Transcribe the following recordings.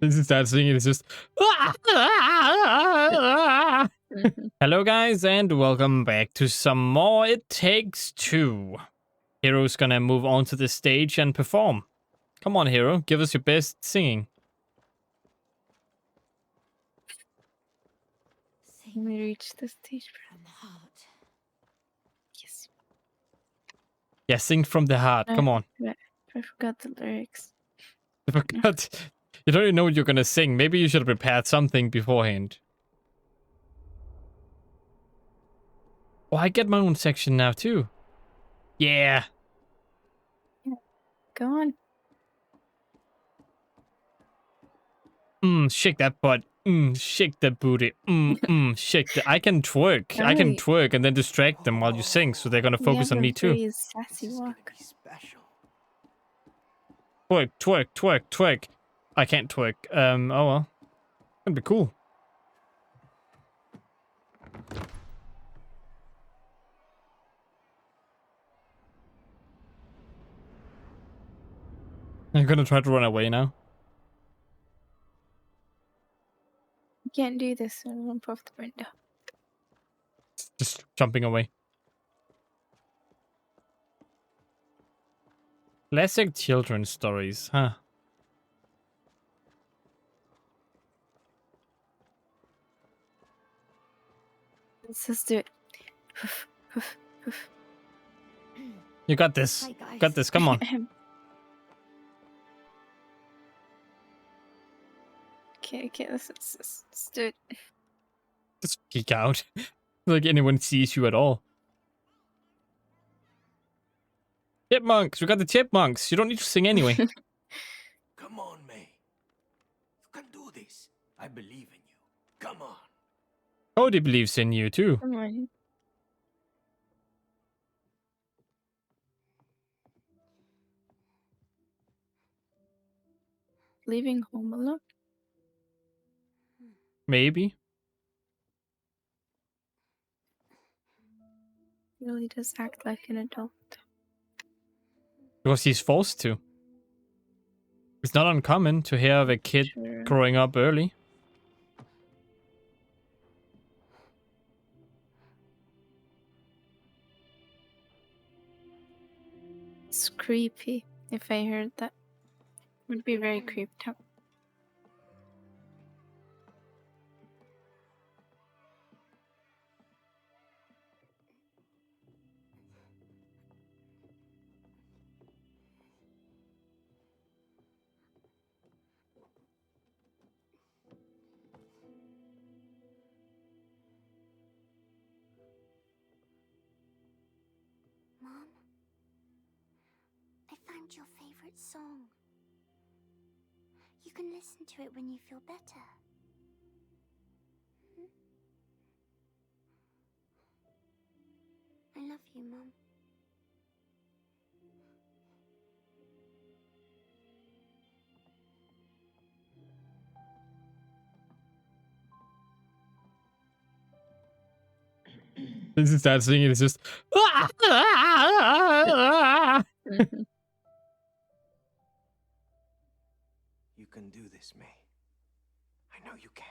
Since he starts singing, it's just. Hello, guys, and welcome back to some more It Takes Two. Hero's gonna move onto the stage and perform. Come on, Hero, give us your best singing. When we reach the stage from the heart. Yes. Yeah, sing from the heart. Come on. I forgot the lyrics. I forgot. You don't even know what you're gonna sing. Maybe you should have prepared something beforehand. Oh, I get my own section now, too. Yeah. Go on. Shake that butt. Shake that booty. Shake the. I can twerk. Oh, I can twerk and then distract them while you sing, so they're gonna focus on me too. Sassy walk. Twerk, twerk, twerk, twerk. I can't twerk. Oh well. That'd be cool. I'm gonna try to run away now. You can't do this. I'll jump off the window. Just jumping away. Classic children's stories, huh? Let's just do it. You got this. Got this. Come on. Okay. Let's do it. Just geek out. Like anyone sees you at all. Chipmunks. We got the chipmunks. You don't need to sing anyway. Come on, May. You can do this. I believe in you. Come on. Cody believes in you too. Come on. Leaving home alone? Maybe. He really does act like an adult. Because he's forced to. It's not uncommon to hear of a kid growing up early. It's creepy. If I heard that, would be very creeped out. Mom, I found your favorite song. You can listen to it when you feel better. I love you, Mom. Since he starts singing, it's just. You can do this, May. I know you can.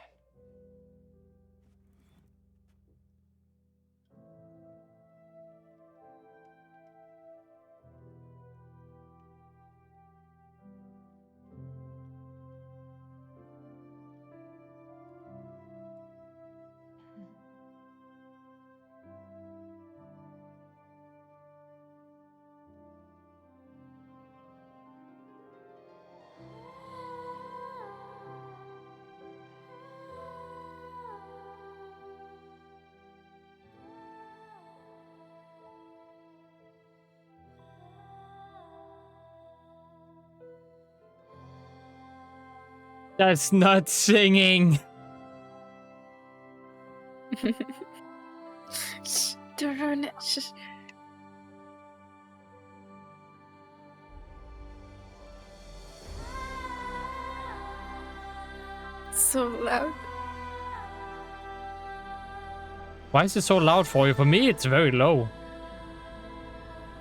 That's not singing. Shh, don't ruin it. Shh. So loud. Why is it so loud for you? For me, it's very low.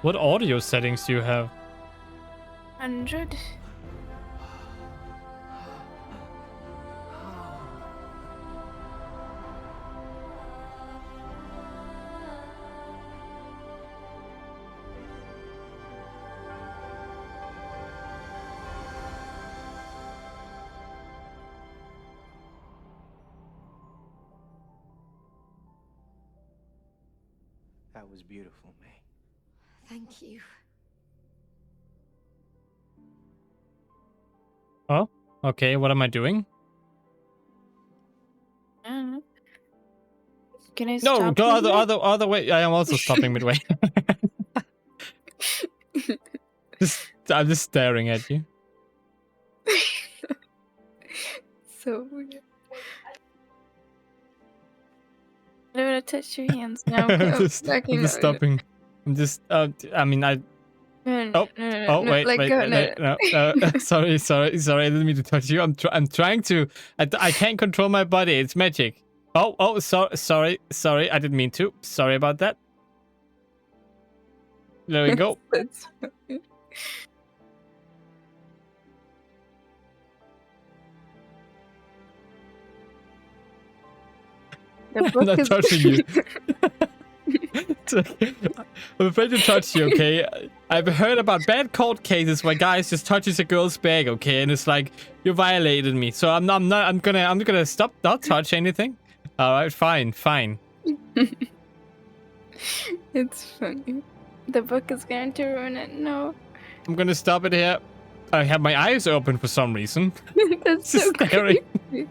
What audio settings do you have? 100. That was beautiful, May. Thank you. Oh, okay. What am I doing? I don't know. Can I No, stop? go midway? other way. I am also stopping midway. I'm just staring at you. So weird. I don't want to touch your hands now. I'm Oh, just backing up. stopping. I'm just. I mean, I. No, Oh, oh, no, wait, let wait, go, wait, no. no, sorry. I didn't mean to touch you. I'm trying to. I can't control my body. It's magic. Oh, sorry. I didn't mean to. Sorry about that. There we go. That's fine. The I'm book not is touching you. It's okay. I'm afraid to touch you, okay? I've heard about bad court cases where guys just touches a girl's bag, okay? And it's like you violated me. So I'm gonna stop not touch anything. All right, fine. It's funny. The book is going to ruin it. No. I'm gonna stop it here. I have my eyes open for some reason. That's Just so staring. creepy.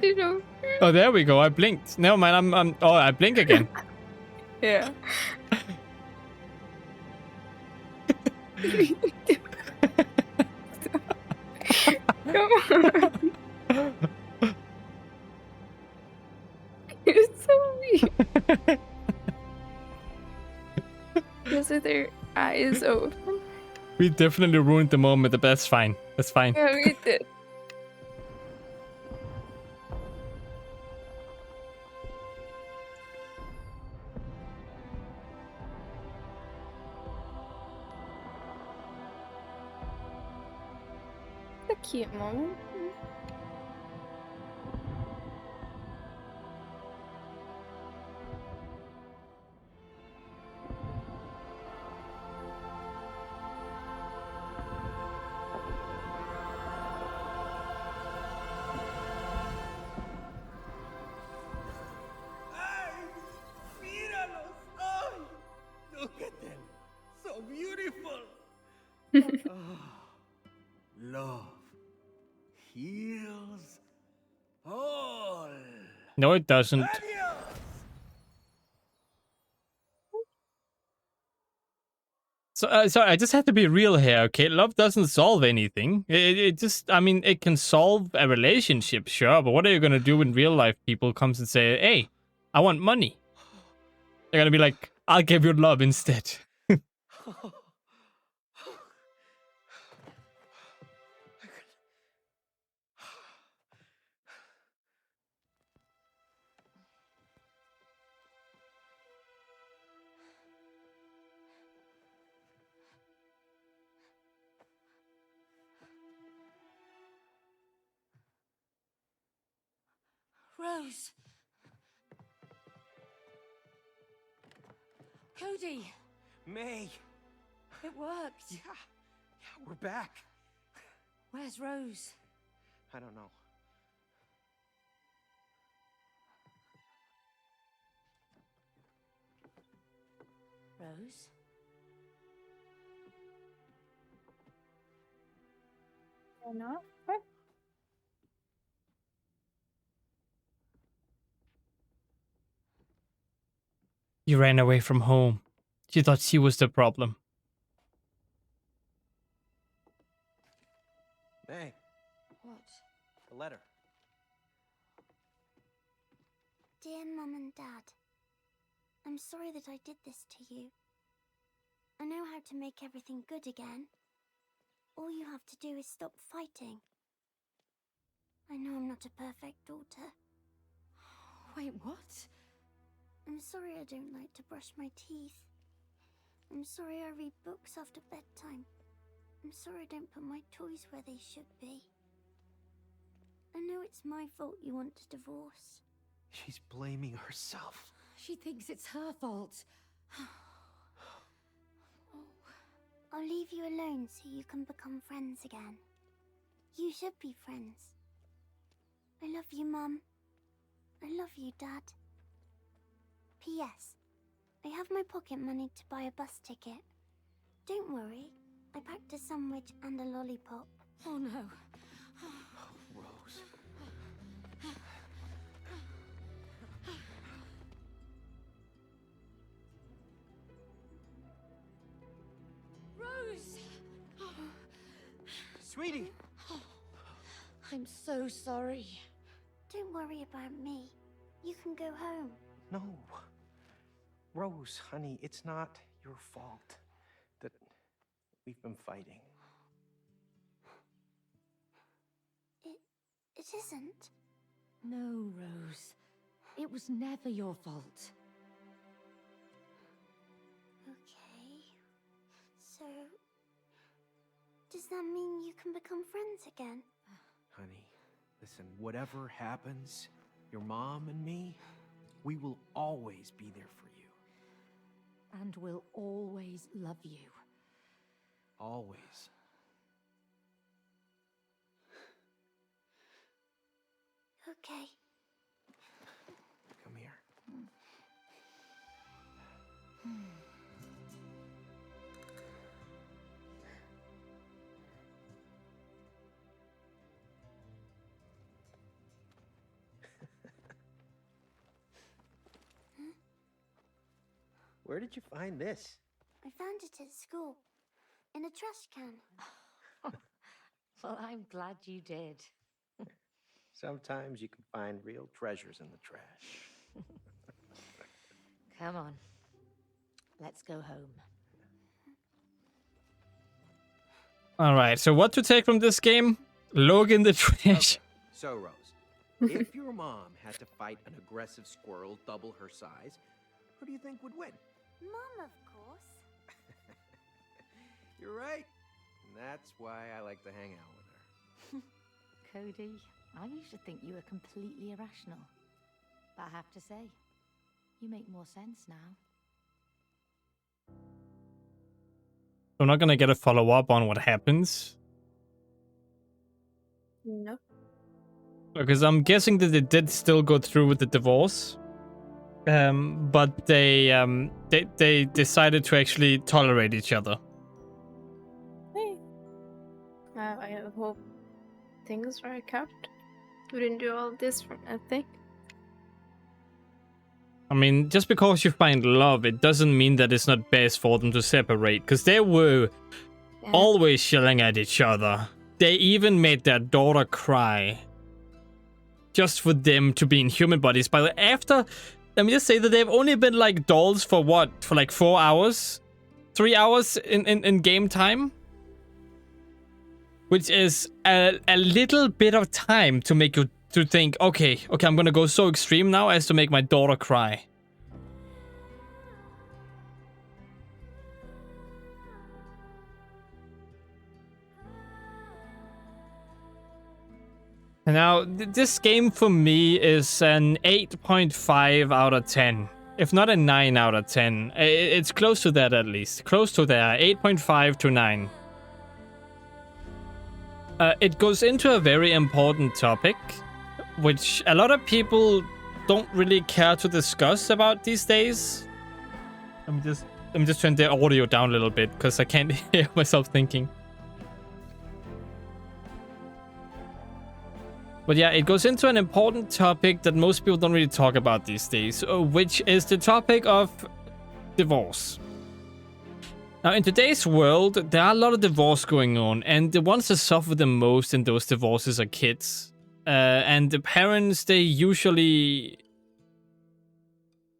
You know? Oh, there we go. I blinked. Never mind. Oh, I blink again. Yeah. Come on. You're so weird. Just with their eyes open. We definitely ruined the moment, but that's fine. That's fine. Yeah, we did. A cute moment. ¡Ay! ¡Míralos! ¡Ay! Look at them. So beautiful. Love heals all. No, it doesn't. Adios! So, sorry, I just have to be real here, okay? Love doesn't solve anything. It just, I mean, it can solve a relationship, sure, but what are you gonna do when real life people comes and say, hey, I want money? They're gonna be like, I'll give you love instead. Rose. Cody, May. it worked. Yeah, we're back. Where's Rose? I don't know. Rose? Or not? What? You ran away from home. You thought she was the problem. May, What? the letter. Dear Mum and Dad, I'm sorry that I did this to you. I know how to make everything good again. All you have to do is stop fighting. I know I'm not a perfect daughter. Wait, what? I'm sorry I don't like to brush my teeth. I'm sorry I read books after bedtime. I'm sorry I don't put my toys where they should be. I know it's my fault you want to divorce. She's blaming herself. She thinks it's her fault. I'll leave you alone so you can become friends again. You should be friends. I love you, Mum. I love you, Dad. P.S. I have my pocket money to buy a bus ticket. Don't worry, I packed a sandwich and a lollipop. Oh no. Rose. Rose! Sweetie! I'm so sorry. Don't worry about me. You can go home. No. Rose, honey, it's not your fault that we've been fighting. It isn't. No, Rose. It was never your fault. Okay. So, does that mean you can become friends again? Honey, listen, whatever happens, your mom and me, we will always be there for you. And we'll always love you. Always. Okay. Come here. Where did you find this? I found it at school. In a trash can. Well, I'm glad you did. Sometimes you can find real treasures in the trash. Come on. Let's go home. All right. So what to take from this game? Look in the trash. So, Rose, if your mom had to fight an aggressive squirrel double her size, who do you think would win? Mom, of course. You're right. And that's why I like to hang out with her. Cody, I used to think you were completely irrational. But I have to say, you make more sense now. I'm not gonna get a follow-up on what happens. No. Because I'm guessing that they did still go through with the divorce. But they decided to actually tolerate each other. Hey. I hope things work out. We didn't do all this for nothing. I mean, just because you find love, it doesn't mean that it's not best for them to separate. Because they were always yelling at each other. They even made their daughter cry. Just for them to be in human bodies. But after, let me just say that they've only been like dolls for what? For like 4 hours? 3 hours in game time? Which is a little bit of time to make you to think, okay, I'm gonna go so extreme now as to make my daughter cry. Now, this game for me is an 8.5 out of 10. If not a 9 out of 10. It's close to that at least. Close to there. 8.5 to 9. It goes into a very important topic, which a lot of people don't really care to discuss about these days. Let me just turn the audio down a little bit, because I can't hear myself thinking. But yeah, it goes into an important topic that most people don't really talk about these days, which is the topic of divorce. Now, in today's world, there are a lot of divorce going on, and the ones that suffer the most in those divorces are kids. And the parents, they usually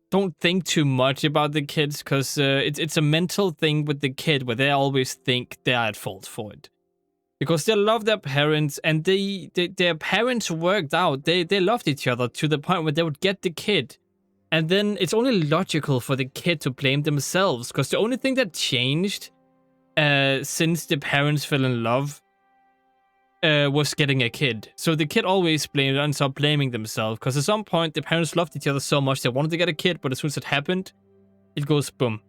don't think too much about the kids, because it's a mental thing with the kid where they always think they are at fault for it. Because they love their parents, and their parents worked out. They loved each other to the point where they would get the kid. And then it's only logical for the kid to blame themselves, because the only thing that changed since the parents fell in love was getting a kid. So the kid always ends up blaming themselves, because at some point the parents loved each other so much they wanted to get a kid, but as soon as it happened, it goes boom.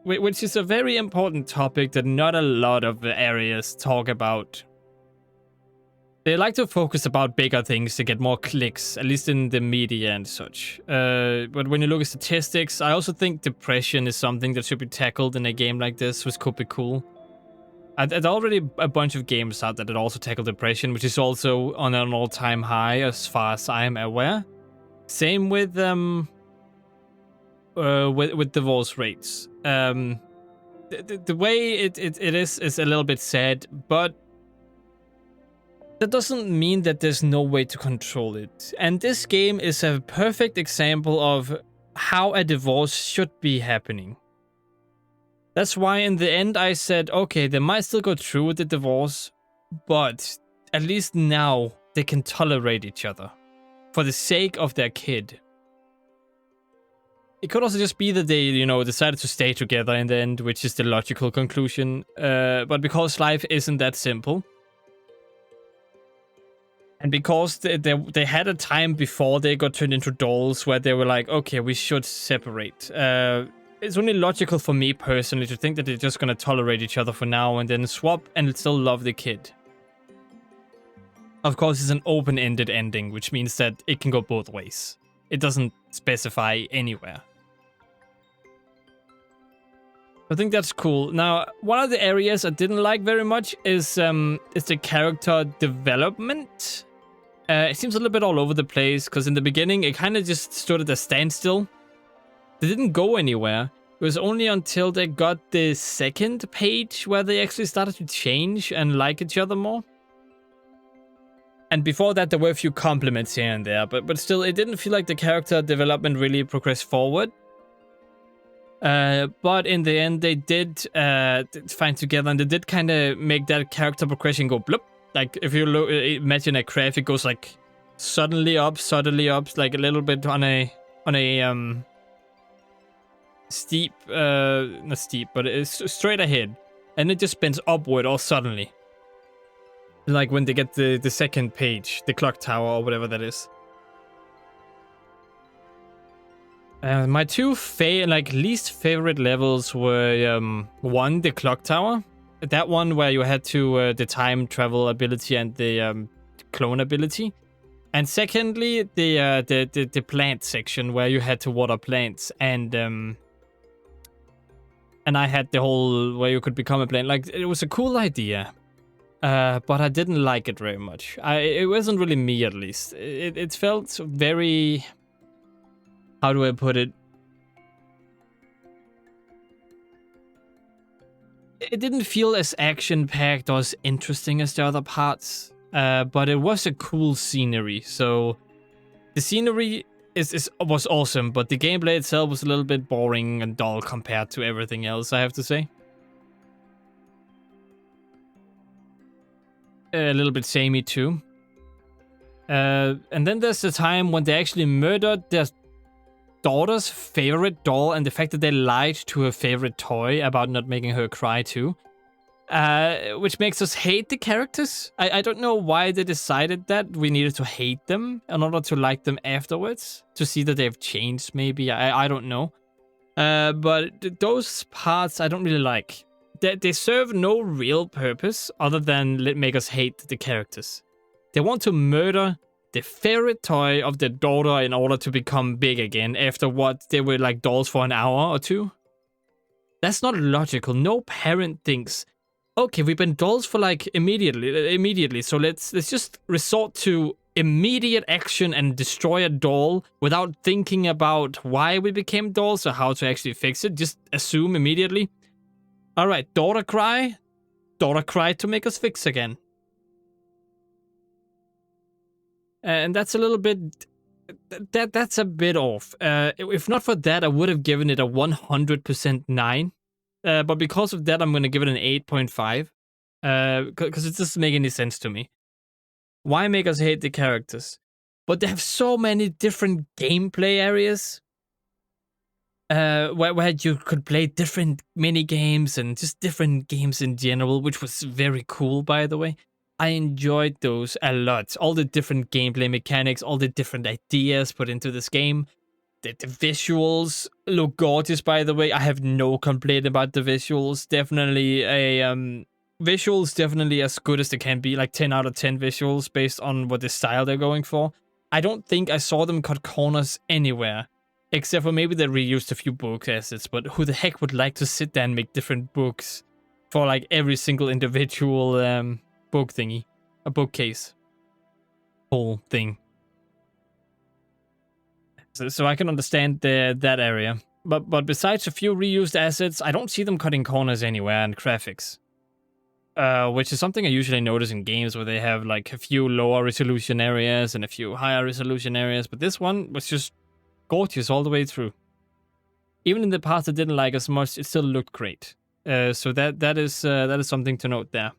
Which is a very important topic that not a lot of areas talk about. They like to focus about bigger things to get more clicks, at least in the media and such. But when you look at statistics, I also think depression is something that should be tackled in a game like this, which could be cool. There's already a bunch of games out that also tackle depression, which is also on an all-time high as far as I am aware. Same with divorce rates. The way it is a little bit sad, but that doesn't mean that there's no way to control it. And this game is a perfect example of how a divorce should be happening. That's why in the end I said, okay, they might still go through with the divorce, but at least now they can tolerate each other for the sake of their kid. It could also just be that they, decided to stay together in the end, which is the logical conclusion. But because life isn't that simple, and because they had a time before they got turned into dolls where they were like, okay, we should separate. It's only logical for me personally to think that they're just gonna tolerate each other for now and then swap and still love the kid. Of course, it's an open-ended ending, which means that it can go both ways. It doesn't specify anywhere. I think that's cool. Now, one of the areas I didn't like very much is the character development. It seems a little bit all over the place, because in the beginning, it kind of just stood at a standstill. They didn't go anywhere. It was only until they got the second page where they actually started to change and like each other more. And before that, there were a few compliments here and there, but still, it didn't feel like the character development really progressed forward. But in the end, they did find together, and they did kind of make that character progression go bloop. Like, if you imagine a graph, it goes like suddenly up, like a little bit on a steep, not steep, but it's straight ahead, and it just bends upward all suddenly. Like when they get the second page, the clock tower or whatever that is. My two least favorite levels were one, the clock tower. That one where you had to the time travel ability and the clone ability. And secondly, the plant section where you had to water plants, and I had the whole where you could become a plant. Like, it was a cool idea, but I didn't like it very much. It wasn't really me, at least. It felt very, how do I put it? It didn't feel as action-packed or as interesting as the other parts, but it was a cool scenery. So the scenery was awesome, but the gameplay itself was a little bit boring and dull compared to everything else, I have to say. A little bit samey too. And then there's the time when they actually murdered their daughter's favorite doll, and the fact that they lied to her favorite toy about not making her cry too. Which makes us hate the characters. I don't know why they decided that we needed to hate them in order to like them afterwards. To see that they've changed, maybe. I don't know. But those parts I don't really like. They serve no real purpose other than make us hate the characters. They want to murder the favorite toy of their daughter in order to become big again after what they were like dolls for an hour or two. That's not logical. No parent thinks, okay, we've been dolls for like immediately, so let's just resort to immediate action and destroy a doll without thinking about why we became dolls or how to actually fix it. Just assume immediately. All right, daughter cry to make us fix again. And that's a little bit, that's a bit off. If not for that, I would have given it a 100% 9. But because of that, I'm going to give it an 8.5. Because it doesn't make any sense to me. Why make us hate the characters? But they have so many different gameplay areas. Where you could play different mini games and just different games in general, which was very cool, by the way. I enjoyed those a lot. All the different gameplay mechanics, all the different ideas put into this game. The visuals look gorgeous, by the way. I have no complaint about the visuals. Definitely a visuals definitely as good as they can be, like 10 out of 10 visuals based on what the style they're going for. I don't think I saw them cut corners anywhere, except for maybe they reused a few book assets, but who the heck would like to sit there and make different books for like every single individual book thingy, a bookcase whole thing. So I can understand that area. But besides a few reused assets, I don't see them cutting corners anywhere in graphics. Which is something I usually notice in games where they have like a few lower resolution areas and a few higher resolution areas, but this one was just gorgeous all the way through. Even in the parts I didn't like as much, it still looked great. So that is something to note there.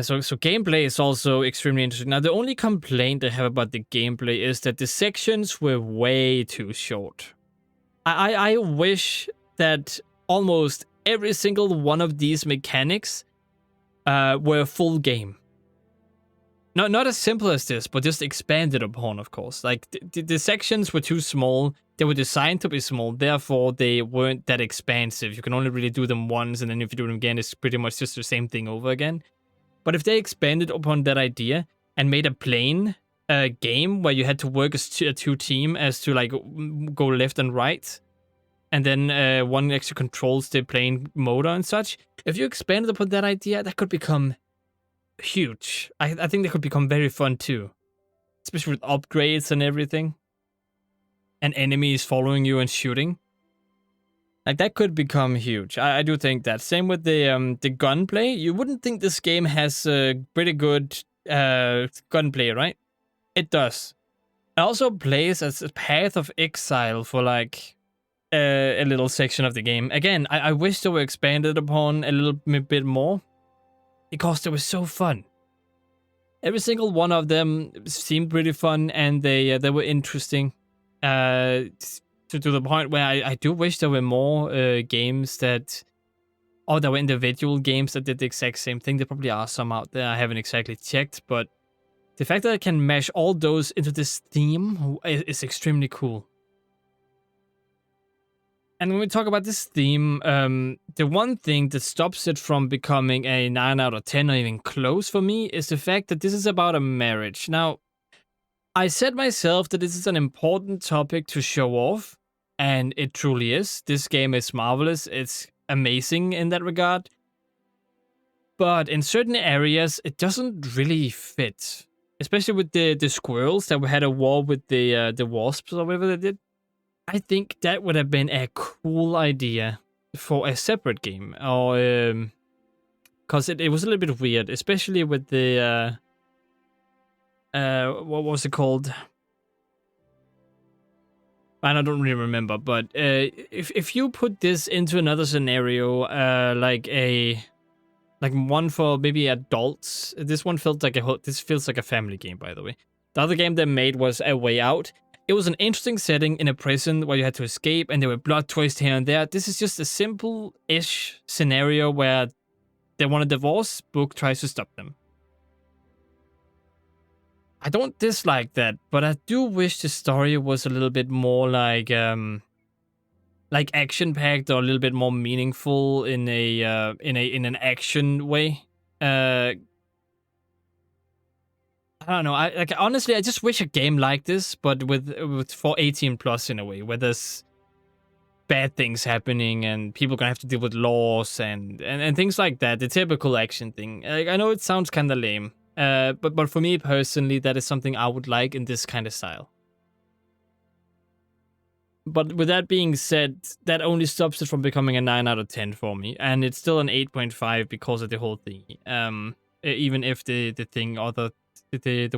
So gameplay is also extremely interesting. Now, the only complaint I have about the gameplay is that the sections were way too short. I wish that almost every single one of these mechanics were a full game. Not as simple as this, but just expanded upon, of course. Like, the sections were too small. They were designed to be small, therefore they weren't that expansive. You can only really do them once, and then if you do them again, it's pretty much just the same thing over again. But if they expanded upon that idea and made a plain game where you had to work as a two team as to like go left and right, and then one actually controls the plane motor and such, if you expanded upon that idea, that could become huge. I think that could become very fun too, especially with upgrades and everything, and enemies following you and shooting. Like, that could become huge. I do think that. Same with the gunplay. You wouldn't think this game has pretty good gunplay, right? It does. It also plays as a Path of Exile for like a little section of the game. Again, I wish they were expanded upon a little bit more, because they were so fun. Every single one of them seemed pretty fun, and they were interesting. To the point where I do wish there were more games that, or there were individual games that did the exact same thing. There probably are some out there. I haven't exactly checked, but the fact that I can mesh all those into this theme is extremely cool. And when we talk about this theme, the one thing that stops it from becoming a 9 out of 10 or even close for me is the fact that this is about a marriage. Now, I said myself that this is an important topic to show off, and it truly is. This game is marvelous. It's amazing in that regard. But in certain areas, it doesn't really fit. Especially with the squirrels that had a war with the wasps or whatever they did. I think that would have been a cool idea for a separate game. Or, because it was a little bit weird. Especially with the, what was it called? And I don't really remember, but if you put this into another scenario, like one for maybe adults, this one felt like this feels like a family game, by the way. The other game they made was A Way Out. It was an interesting setting in a prison where you had to escape, and there were plot twists here and there. This is just a simple-ish scenario where they want a divorce, Book tries to stop them. I don't dislike that, but I do wish the story was a little bit more like action-packed or a little bit more meaningful in an action way. I don't know. Honestly, I just wish a game like this, but with for 18+ in a way, where there's bad things happening and people gonna have to deal with laws and things like that. The typical action thing. Like, I know it sounds kind of lame. But for me personally, that is something I would like in this kind of style. But with that being said, that only stops it from becoming a 9 out of 10 for me, and it's still an 8.5 because of the whole thing. Even if the thing, or the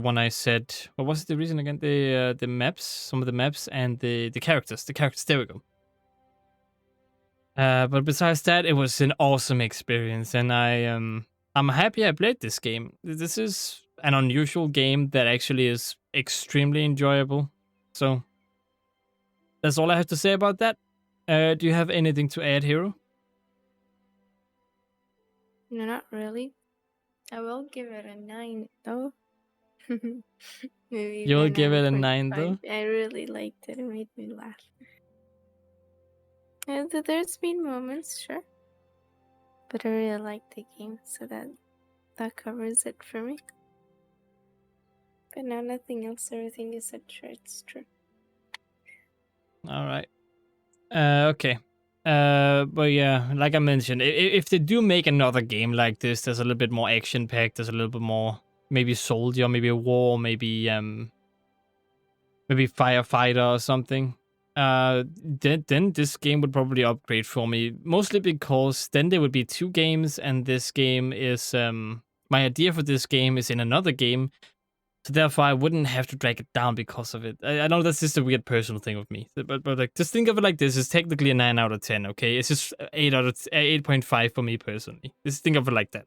one I said, what was the reason again? The maps, some of the maps, and the characters. The characters. There we go. But besides that, it was an awesome experience, and I'm happy I played this game. This is an unusual game that actually is extremely enjoyable. So, that's all I have to say about that. Do you have anything to add, Hero? No, not really. I will give it a 9, though. Maybe You'll even give it a 9, 9.5. though? I really liked it. It made me laugh. And there's been moments, sure. But I really like the game, so that covers it for me. But now nothing else. Everything you said, sure, it's true. All right. Okay. But yeah, like I mentioned, if they do make another game like this, there's a little bit more action packed. There's a little bit more, maybe soldier, maybe a war, maybe firefighter or something. Then this game would probably upgrade for me, mostly because then there would be 2 games, and this game is my idea for this game is in another game. So therefore, I wouldn't have to drag it down because of it. I know that's just a weird personal thing with me, but like, just think of it like this: it's technically a 9 out of 10. Okay, it's just 8.5 for me personally. Just think of it like that.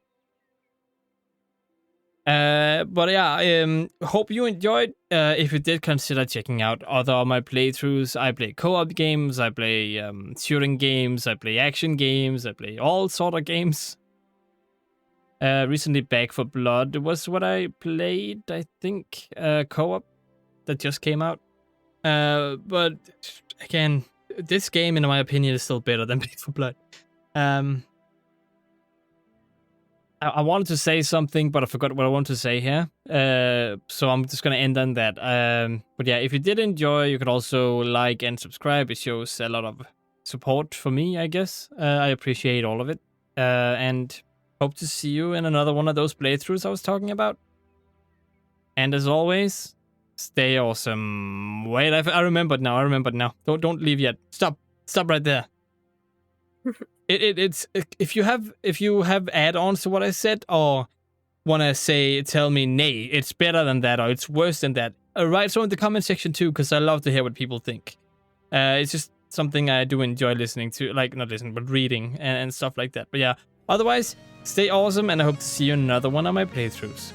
But yeah, hope you enjoyed. If you did, consider checking out other of my playthroughs. I play co-op games, I play shooting games, I play action games, I play all sort of games. Recently, Back 4 Blood was what I played, I think, co-op that just came out. But again, this game, in my opinion, is still better than Back 4 Blood. I wanted to say something, but I forgot what I wanted to say here. So I'm just going to end on that. But yeah, if you did enjoy, you could also like and subscribe. It shows a lot of support for me, I guess. I appreciate all of it. And hope to see you in another one of those playthroughs I was talking about. And as always, stay awesome. Wait, I remembered now. Don't leave yet. Stop right there. It's if you have add-ons to what I said, or want to tell me, nay, it's better than that, or it's worse than that, write so in the comment section too, because I love to hear what people think. It's just something I do enjoy listening to, like not listening, but reading and stuff like that. But yeah, otherwise, stay awesome, and I hope to see you in another one of my playthroughs.